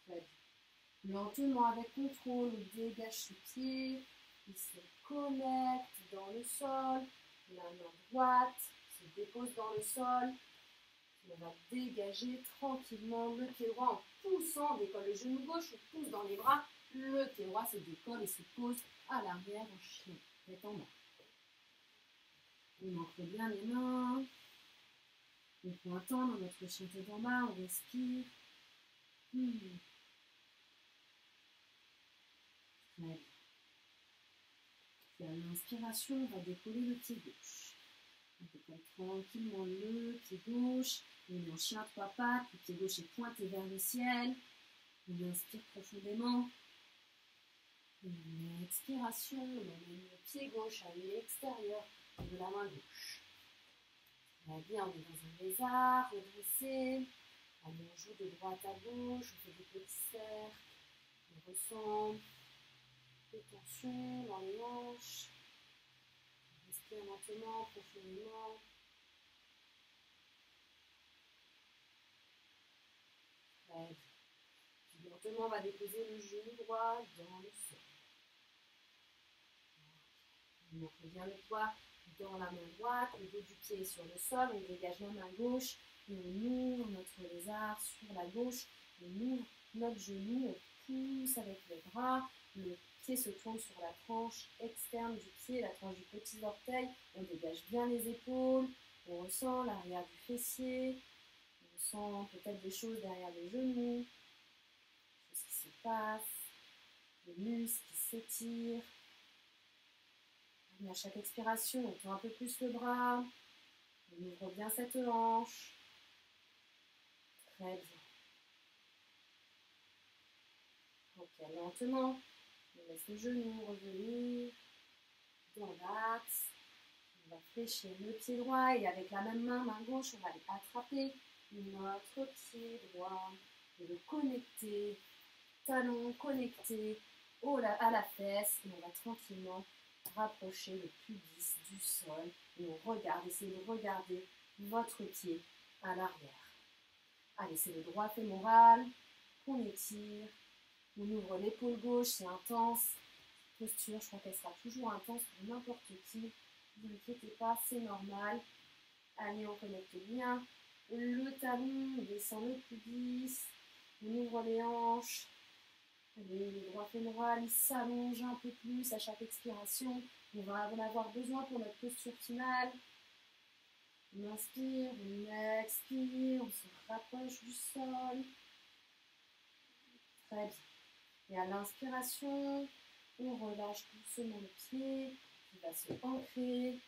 Très bien. Lentement, avec contrôle, on dégage ce pied. Il se connecte dans le sol. La main droite se dépose dans le sol. On va dégager tranquillement le pied droit en poussant. On décolle le genou gauche, on pousse dans les bras. Le pied droit se décolle et se pose à l'arrière en chien, tête en bas. On ancre bien les mains. On prend un temps dans notre chien tête en bas. On respire. Très bien. Puis à l'inspiration, on va décoller le pied gauche. On décolle tranquillement le pied gauche. On est en chien à 3 pattes. Le pied gauche est pointé vers le ciel. On inspire profondément. Une expiration, on emmène le pied gauche à l'extérieur de la main gauche. Très bien, on est dans un lézard, redressé. Allez, on joue de droite à gauche, on fait des petits cercles. On ressent des tensions dans les hanches. On respire lentement, profondément. Très bien. Puis lentement, on va déposer le genou droit dans le sol. On montre bien le poids dans la main droite, le dos du pied est sur le sol, on dégage la main gauche et on ouvre notre lézard sur la gauche, on ouvre notre genou, on pousse avec les bras, le pied se tourne sur la tranche externe du pied, la tranche du petit orteil, on dégage bien les épaules, on ressent l'arrière du fessier, on sent peut-être des choses derrière les genoux, des choses qui se passent, les muscles qui s'étirent. Et à chaque expiration, on tend un peu plus le bras. On ouvre bien cette hanche. Très bien. Ok, lentement, on laisse le genou revenir dans l'axe. On va fléchir le pied droit et avec la même main gauche, on va aller attraper notre pied droit et le connecter, talon connecté à la fesse. Et on va tranquillement rapprocher le pubis du sol et on regarde, essayez de regarder votre pied à l'arrière. Allez, c'est le droit fémoral qu'on étire, on ouvre l'épaule gauche, c'est intense. Posture, je crois qu'elle sera toujours intense pour n'importe qui. Ne vous inquiétez pas, c'est normal. Allez, on connecte bien le talon, on descend le pubis, on ouvre les hanches. Allez, le droit fémoral, il s'allonge un peu plus à chaque expiration. On va en avoir besoin pour notre posture finale. On inspire, on expire, on se rapproche du sol. Très bien. Et à l'inspiration, on relâche doucement le pied qui va se ancrer.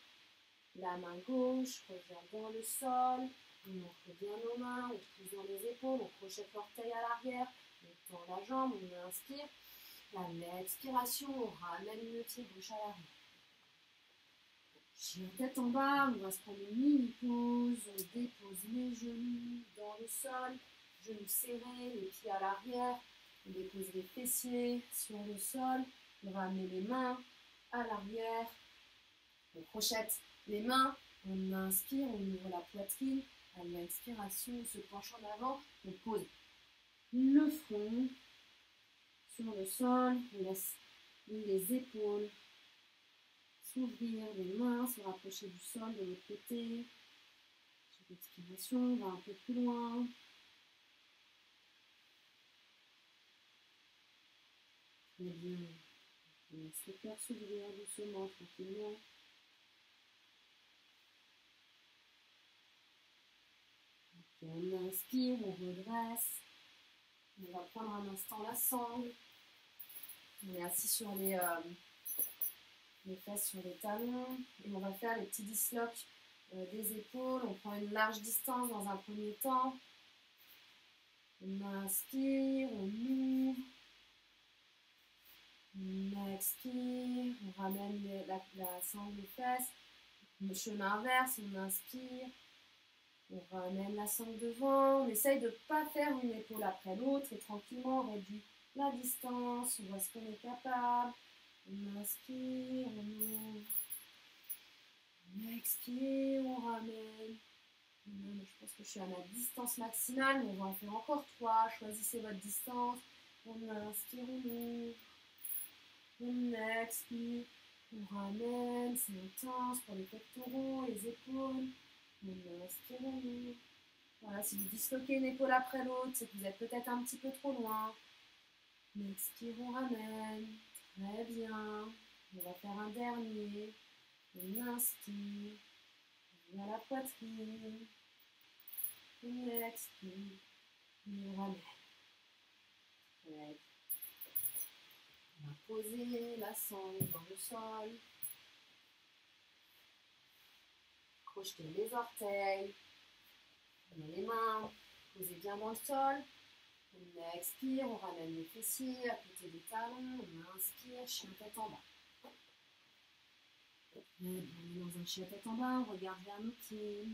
La main gauche revient dans le sol. On ancre bien nos mains, on pousse dans les épaules, on crochette l'orteil à l'arrière. On tend la jambe, on inspire. À l'expiration, on ramène le pied gauche à l'arrière. Chien tête en bas, on va se prendre une mini-pause. On dépose les genoux dans le sol. Genoux serrés, les pieds à l'arrière. On dépose les fessiers sur le sol. On ramène les mains à l'arrière. On crochette les mains. On inspire, on ouvre la poitrine. À l'expiration, on se penche en avant. On pose le front sur le sol, on laisse les épaules s'ouvrir, les mains se rapprocher du sol de l'autre côté. Chaque expiration, on va un peu plus loin. Très bien. On laisse le cœur s'ouvrir doucement, tranquillement. On inspire, on redresse. On va prendre un instant la sangle. On est assis sur les fesses sur les talons. Et on va faire les petits dislocs des épaules. On prend une large distance dans un premier temps. On inspire, on ouvre. On expire, on ramène la sangle aux fesses. Le chemin inverse, on inspire. On ramène la sangle devant. On essaye de ne pas faire une épaule après l'autre. Et tranquillement, on réduit la distance. On voit ce qu'on est capable. On inspire, on ouvre. On expire, on ramène. Je pense que je suis à ma distance maximale, mais on va en faire encore 3. Choisissez votre distance. On inspire, on ouvre. On expire. On ramène. C'est intense pour les pectoraux, les épaules. On inspire, on ouvre. Voilà, si vous disloquez une épaule après l'autre, c'est que vous êtes peut-être un petit peu trop loin. On expire, on ramène. Très bien. On va faire un dernier. On inspire. On va la poitrine. On expire. On ramène. Très bien. On va poser la sangle dans le sol. Crochetez les orteils. Prenez les mains. Posez bien dans le sol. On expire, on ramène les fessiers à côté des talons. On inspire, chien tête en bas. On est dans un chien tête en bas, on regarde vers nos pieds.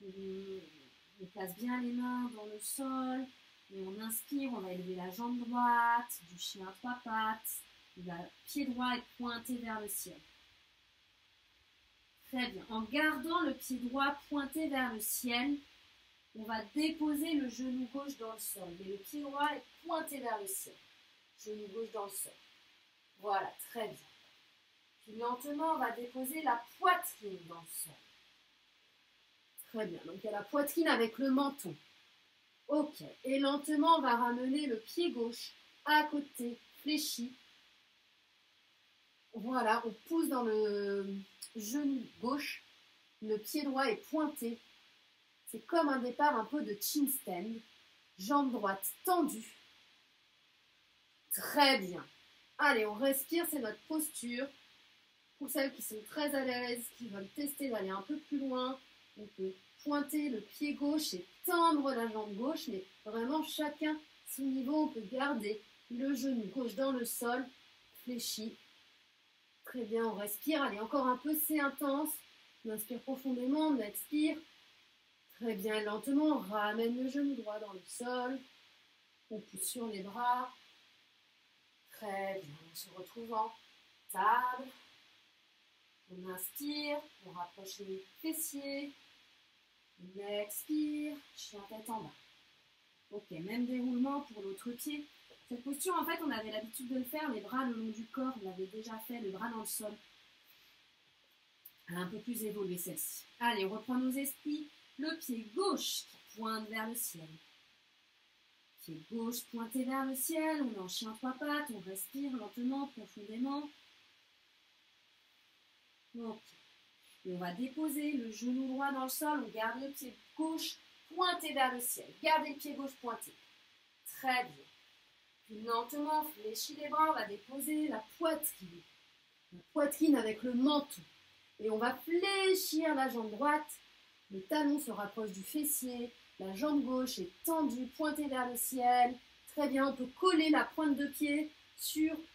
On place bien les mains dans le sol. Et on inspire, on va élever la jambe droite, du chien à 3 pattes. Le pied droit est pointé vers le ciel. Très bien. En gardant le pied droit pointé vers le ciel, on va déposer le genou gauche dans le sol. Mais le pied droit est pointé vers le ciel. Genou gauche dans le sol. Voilà, très bien. Puis lentement, on va déposer la poitrine dans le sol. Très bien. Donc il y a la poitrine avec le menton. Ok. Et lentement, on va ramener le pied gauche à côté, fléchi. Voilà, on pousse dans le genou gauche. Le pied droit est pointé. C'est comme un départ un peu de chin stand. Jambe droite tendue. Très bien. Allez, on respire, c'est notre posture. Pour celles qui sont très à l'aise, qui veulent tester d'aller un peu plus loin, on peut pointer le pied gauche et tendre la jambe gauche, mais vraiment chacun son niveau, on peut garder le genou gauche dans le sol, fléchi. Très bien, on respire. Allez, encore un peu, c'est intense. On inspire profondément, on expire. Très bien, lentement, on ramène le genou droit dans le sol. On pousse sur les bras. Très bien, on se retrouve en table. On inspire, on rapproche les fessiers. On expire, chien tête en bas. Ok, même déroulement pour l'autre pied. Cette posture, en fait, on avait l'habitude de le faire, les bras le long du corps, on l'avait déjà fait, le bras dans le sol. Elle a un peu plus évolué celle-ci. Allez, on reprend nos esprits. Le pied gauche qui pointe vers le ciel. Pied gauche pointé vers le ciel, on est en chien 3 pattes, on respire lentement, profondément. Ok. Et on va déposer le genou droit dans le sol, on garde le pied gauche pointé vers le ciel. Gardez le pied gauche pointé. Très bien. Puis lentement, fléchis les bras, on va déposer la poitrine. La poitrine avec le menton. Et on va fléchir la jambe droite. Le talon se rapproche du fessier. La jambe gauche est tendue, pointée vers le ciel. Très bien, on peut coller la pointe de pied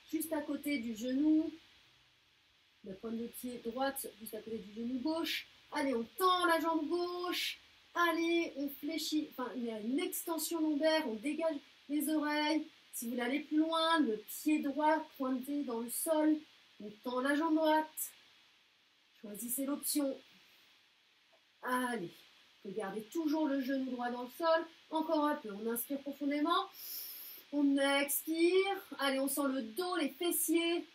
juste à côté du genou. La pointe de pied droite juste à côté du genou gauche. Allez, on tend la jambe gauche. Allez, on fléchit. Enfin, il y a une extension lombaire. On dégage les oreilles. Si vous voulez aller plus loin, le pied droit pointé dans le sol. On tend la jambe droite. Choisissez l'option. Allez, on peut garder toujours le genou droit dans le sol. Encore un peu. On inspire profondément. On expire. Allez, on sent le dos, les fessiers.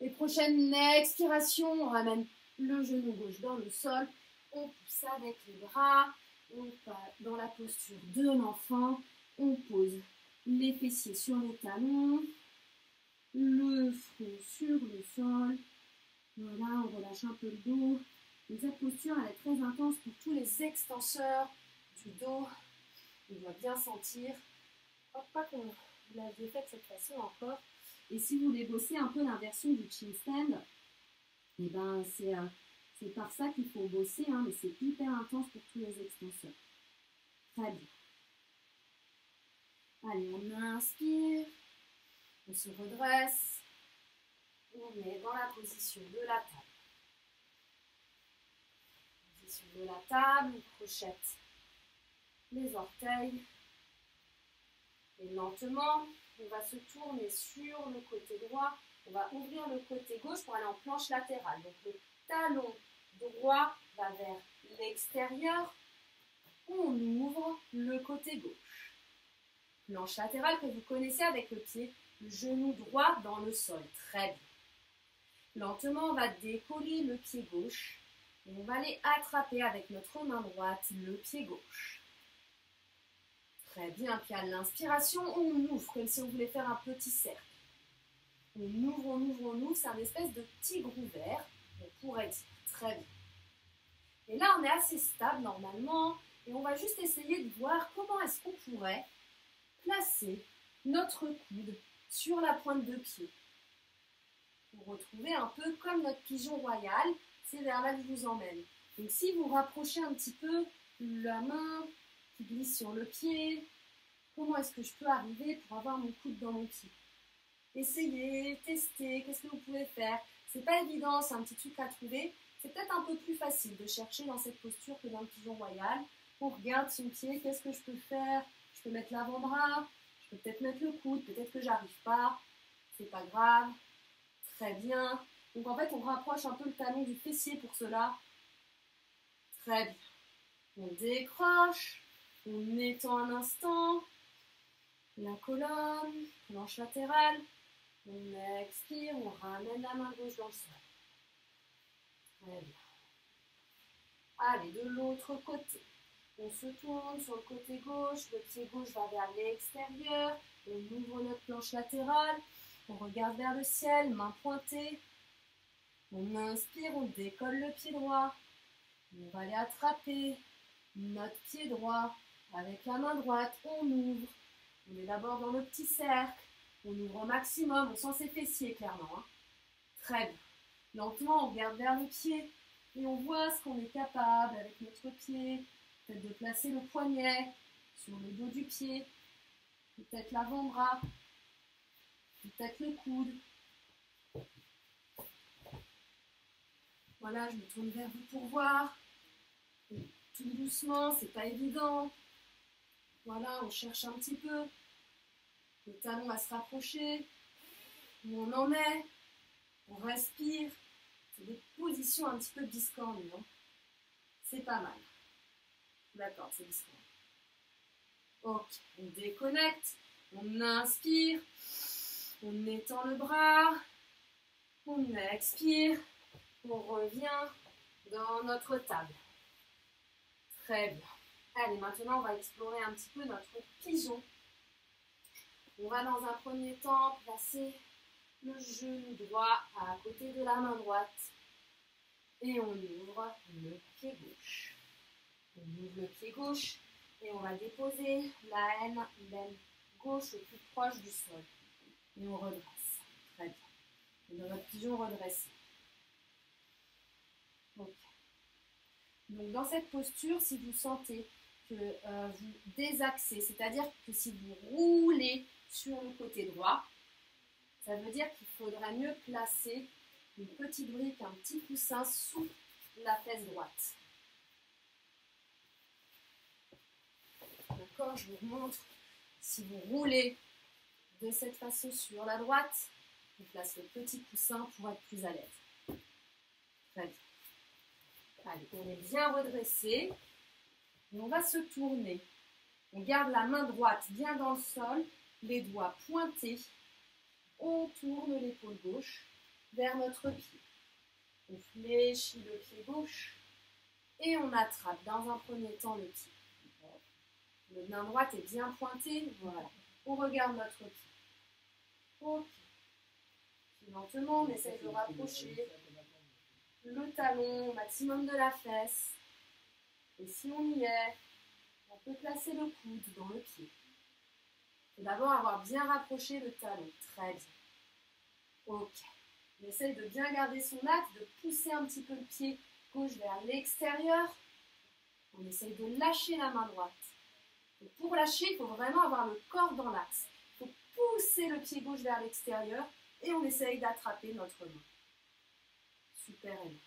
Et prochaine expiration, on ramène le genou gauche dans le sol. On pousse avec les bras. On passe dans la posture de l'enfant. On pose les fessiers sur les talons. Le front sur le sol. Voilà, on relâche un peu le dos. Cette posture, elle est très intense pour tous les extenseurs du dos. On doit bien sentir. Je ne crois pas qu'on l'avait fait de cette façon encore. Et si vous voulez bosser un peu l'inversion du chin stand, et ben c'est par ça qu'il faut bosser, hein, mais c'est hyper intense pour tous les extenseurs. Très bien. Allez, on inspire, on se redresse, on est dans la position de la table. Position de la table, on crochette les orteils. Et lentement, on va se tourner sur le côté droit. On va ouvrir le côté gauche pour aller en planche latérale. Donc le talon droit va vers l'extérieur. On ouvre le côté gauche. Planche latérale que vous connaissez avec le pied, le genou droit dans le sol. Très bien. Lentement, on va décoller le pied gauche. Et on va aller attraper avec notre main droite le pied gauche. Très bien. Puis à l'inspiration, on ouvre comme si on voulait faire un petit cercle. On ouvre, on ouvre, on ouvre. C'est un espèce de tigre ouvert. On pourrait dire. Très bien. Et là, on est assez stable normalement. Et on va juste essayer de voir comment est-ce qu'on pourrait placer notre coude sur la pointe de pied. Pour retrouver un peu comme notre pigeon royal, c'est vers là que je vous emmène. Donc si vous rapprochez un petit peu la main qui glisse sur le pied, comment est-ce que je peux arriver pour avoir mon coude dans mon pied? Essayez, testez, qu'est-ce que vous pouvez faire? C'est pas évident, c'est un petit truc à trouver. C'est peut-être un peu plus facile de chercher dans cette posture que dans le pigeon royal. On regarde son pied, qu'est-ce que je peux faire? Je peux mettre l'avant-bras, je peux peut-être mettre le coude, peut-être que j'arrive pas, c'est pas grave. Très bien. Donc en fait, on rapproche un peu le talon du fessier pour cela. Très bien. On décroche, on étend un instant. La colonne, planche latérale. On expire, on ramène la main gauche dans le sol. Très bien. Allez, de l'autre côté. On se tourne sur le côté gauche, le pied gauche va vers l'extérieur, on ouvre notre planche latérale, on regarde vers le ciel, main pointée, on inspire, on décolle le pied droit, on va aller attraper notre pied droit avec la main droite, on ouvre, on est d'abord dans le petit cercle, on ouvre au maximum, on sent ses fessiers clairement, hein. Très bien. Lentement, on regarde vers le pied et on voit ce qu'on est capable avec notre pied. Peut-être de placer le poignet sur le dos du pied, peut-être l'avant-bras, peut-être le coude. Voilà, je me tourne vers vous pour voir. Et tout doucement, c'est pas évident. Voilà, on cherche un petit peu. Le talon va se rapprocher. Où on en est. On respire. C'est des positions un petit peu discordes, non? C'est pas mal. D'accord, c'est discret. Ok, on déconnecte, on inspire, on étend le bras, on expire, on revient dans notre table. Très bien. Allez, maintenant on va explorer un petit peu notre pigeon. On va dans un premier temps placer le genou droit à côté de la main droite et on ouvre le pied gauche. On ouvre le pied gauche et on va déposer la laine gauche le plus proche du sol. Et on redresse. Très bien. Et dans notre pigeon redressé. Ok. Donc dans cette posture, si vous sentez que vous désaxez, c'est-à-dire que si vous roulez sur le côté droit, ça veut dire qu'il faudrait mieux placer une petite brique, un petit coussin sous la fesse droite. D'accord, je vous montre. Si vous roulez de cette façon sur la droite, on place le petit coussin pour être plus à l'aise. Très bien. Allez, on est bien redressé. Et on va se tourner. On garde la main droite bien dans le sol, les doigts pointés. On tourne l'épaule gauche vers notre pied. On fléchit le pied gauche et on attrape dans un premier temps le pied. Le main droite est bien pointée. Voilà. On regarde notre pied. Ok. Puis lentement, on essaye de rapprocher le talon au maximum de la fesse. Et si on y est, On peut placer le coude dans le pied. Il faut d'abord avoir bien rapproché le talon. Très bien. Ok. On essaye de bien garder son axe, de pousser un petit peu le pied gauche vers l'extérieur. On essaye de lâcher la main droite. Et pour lâcher, il faut vraiment avoir le corps dans l'axe. Il faut pousser le pied gauche vers l'extérieur et on essaye d'attraper notre main. Super aimant.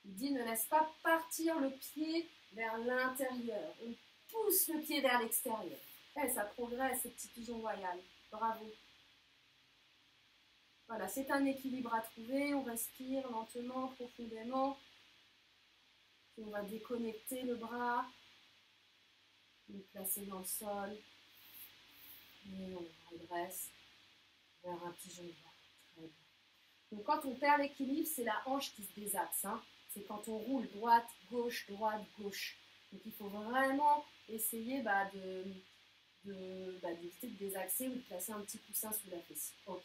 Il dit ne laisse pas partir le pied vers l'intérieur. On pousse le pied vers l'extérieur. Ça progresse, ce petit pigeon royal. Bravo. Voilà, c'est un équilibre à trouver. On respire lentement, profondément. Puis on va déconnecter le bras, le placer dans le sol. Et on redresse vers un pigeon droit. Très bien. Donc quand on perd l'équilibre, c'est la hanche qui se désaxe. C'est quand on roule droite, gauche, droite, gauche. Donc il faut vraiment essayer d'éviter de désaxer ou de placer un petit coussin sous la fessier. Ok.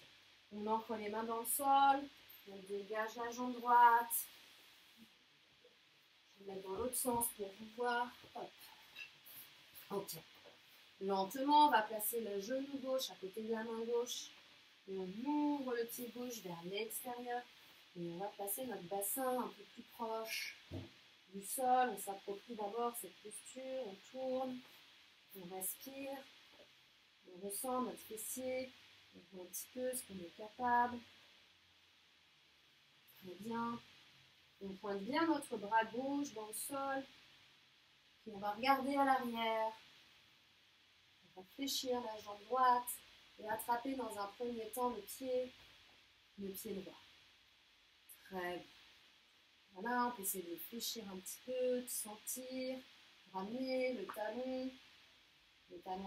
On ancre les mains dans le sol, on dégage la jambe droite. Je vais mettre dans l'autre sens pour vous voir. Hop. Ok. Lentement, on va placer le genou gauche à côté de la main gauche. Et on ouvre le pied gauche vers l'extérieur. Et on va placer notre bassin un peu plus proche du sol. On s'approprie d'abord cette posture. On tourne. On respire. On ressent notre fessier. On voit un petit peu ce qu'on est capable. Très bien. On pointe bien notre bras gauche dans le sol. Puis on va regarder à l'arrière. On va fléchir la jambe droite et attraper dans un premier temps le pied droit. Très bien. Voilà, on peut essayer de fléchir un petit peu, de sentir, ramener le talon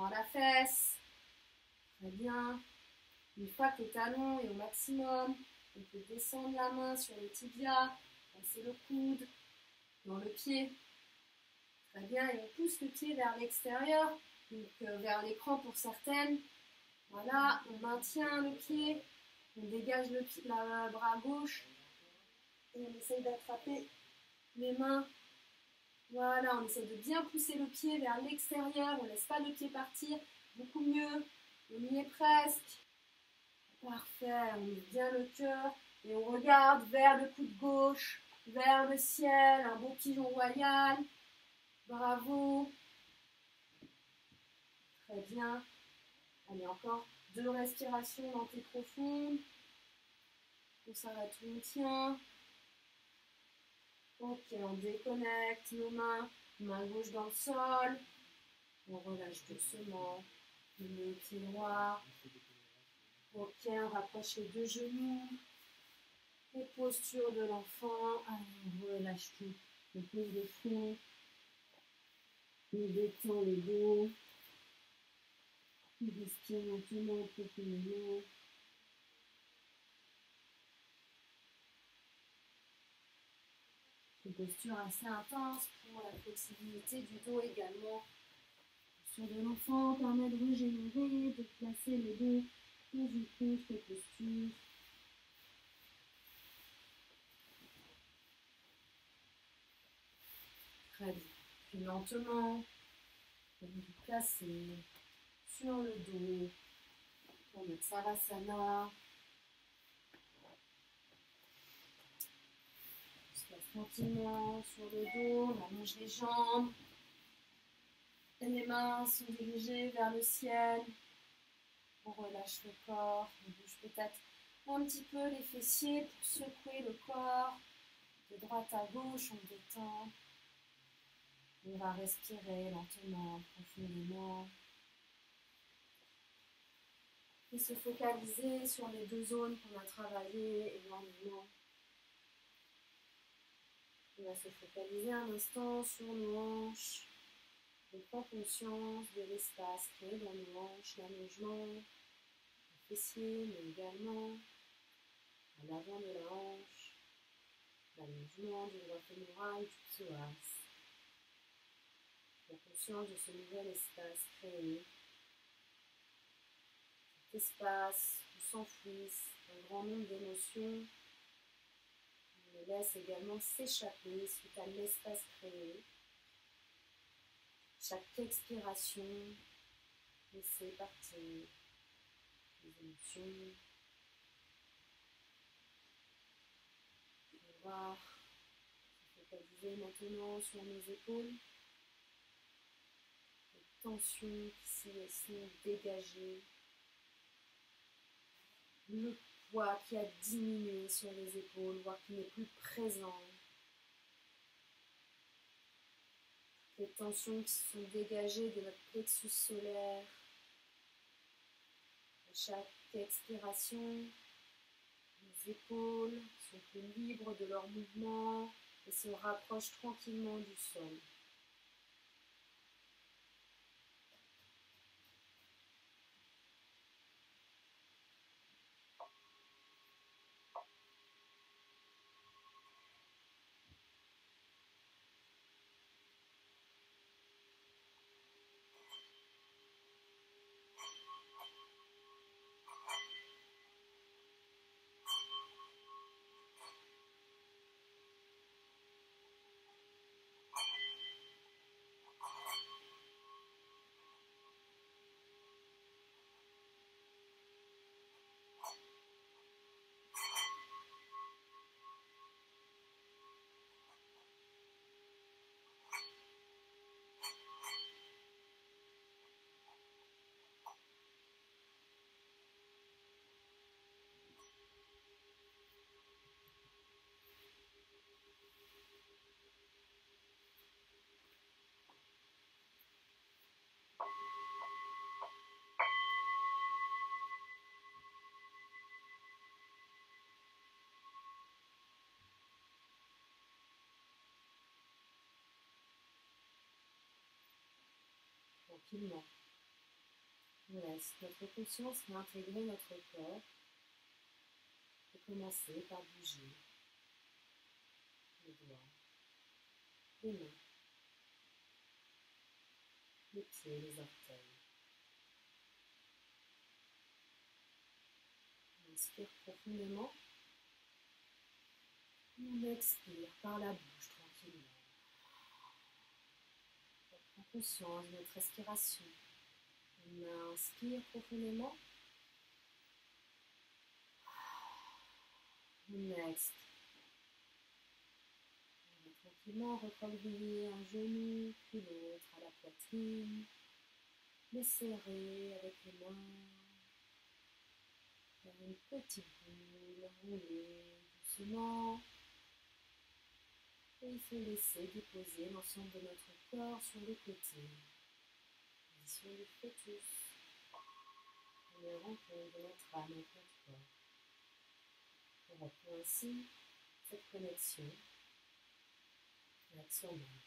à la fesse. Très bien. Une fois que le talon est au maximum, on peut descendre la main sur le tibia, passer le coude dans le pied. Très bien, et on pousse le pied vers l'extérieur, donc vers l'écran pour certaines. Voilà, on maintient le pied, on dégage le bras gauche et on essaye d'attraper les mains. Voilà, on essaye de bien pousser le pied vers l'extérieur, on ne laisse pas le pied partir, beaucoup mieux, on y est presque. Parfait, on met bien le cœur et on regarde vers le coude gauche, vers le ciel, un beau pigeon royal. Bravo. Très bien. Allez, encore 2 respirations lentes et profondes. On s'arrête où on tient. Ok, on déconnecte nos mains, main gauche dans le sol. On relâche doucement le pied droit. Ok, on rapproche les 2 genoux. Les postures de l'enfant. Allez, on relâche tout. On pose le front. On détend le dos. On respire lentement, profondément. Une posture assez intense pour la flexibilité du dos également. La posture de l'enfant permet de régénérer, de placer le dos dans une contre-posture. Très bien. Puis lentement, on va vous placer sur le dos pour notre Savasana. On se place tranquillement sur le dos, on allonge les jambes. Et les mains sont dirigées vers le ciel. On relâche le corps, on bouge peut-être un petit peu les fessiers pour secouer le corps. De droite à gauche, on détend. On va respirer lentement, profondément. Et se focaliser sur les 2 zones qu'on a travaillées énormément. On va se focaliser un instant sur nos hanches. On prend conscience de l'espace créé dans nos hanches, l'allongement, le fessier, mais également à l'avant de la hanche, l'allongement du droit fémoral, du psoas. La conscience de ce nouvel espace créé. Cet espace où s'enfouissent un grand nombre d'émotions. On les laisse également s'échapper suite à l'espace créé. Chaque expiration, laissez partir les émotions. On va se focaliser maintenant sur nos épaules. Les tensions qui sont dégagées. Le poids qui a diminué sur les épaules, voire qui n'est plus présent. Les tensions qui sont dégagées de notre plexus solaire. À chaque expiration, les épaules sont plus libres de leur mouvement et se rapprochent tranquillement du sol. Tranquillement. On laisse notre conscience réintégrer notre corps et commencer par bouger les doigts, les mains, les pieds, les orteils. On inspire profondément. On expire par la bouche tranquillement. On prend conscience de notre respiration. On inspire profondément. On expire. On va tranquillement recroqueviller un genou puis l'autre à la poitrine. Les serrer avec les mains. Faire une petite boule, rouler doucement. Et il faut laisser déposer l'ensemble de notre corps sur le côté. Position du fœtus. On est rencontre de notre âme avec notre corps. On reprend ainsi cette connexion avec soi-même.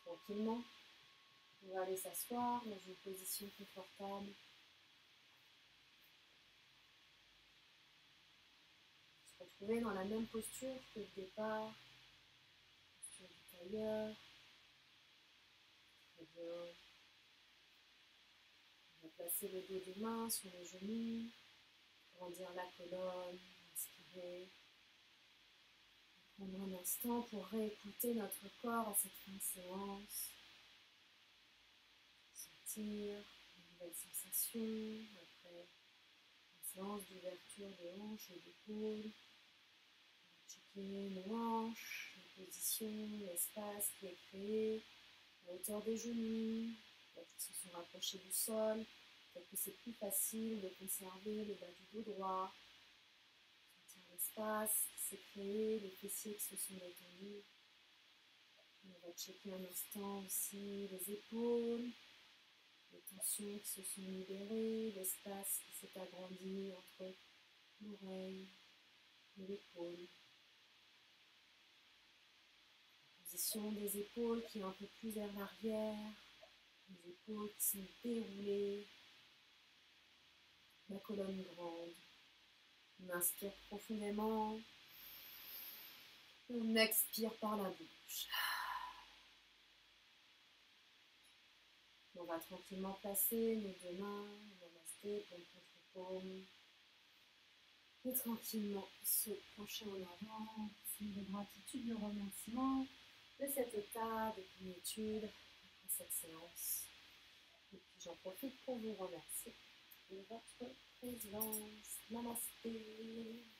Tranquillement, on va aller s'asseoir dans une position confortable. Se retrouver dans la même posture que le départ, posture du tailleur. Très bien. On va placer le dos des mains sur les genoux, grandir la colonne, inspirer. Prendre un instant pour réécouter notre corps à cette fin de séance. Sentir de nouvelles sensations après une séance d'ouverture de hanches et d'épaules. Checker nos hanches, les positions, l'espace qui est créé, la hauteur des genoux, peut-être qu'ils se sont rapprochés du sol, peut-être que c'est plus facile de conserver le bas du dos droit. Sentir l'espace qui s'est créé, les fessiers qui se sont détendus. On va checker un instant aussi les épaules, les tensions qui se sont libérées, l'espace qui s'est agrandi entre l'oreille et l'épaule. Position des épaules qui est un peu plus vers l'arrière, les épaules qui sont déroulées, la colonne grande. On inspire profondément, on expire par la bouche. On va tranquillement placer nos deux mains, namasté, paume contre paume, Et tranquillement se pencher en avant, signe de gratitude, de remerciement de cet état de plénitude après cette séance. Et puis j'en profite pour vous remercier de votre présence. Namasté.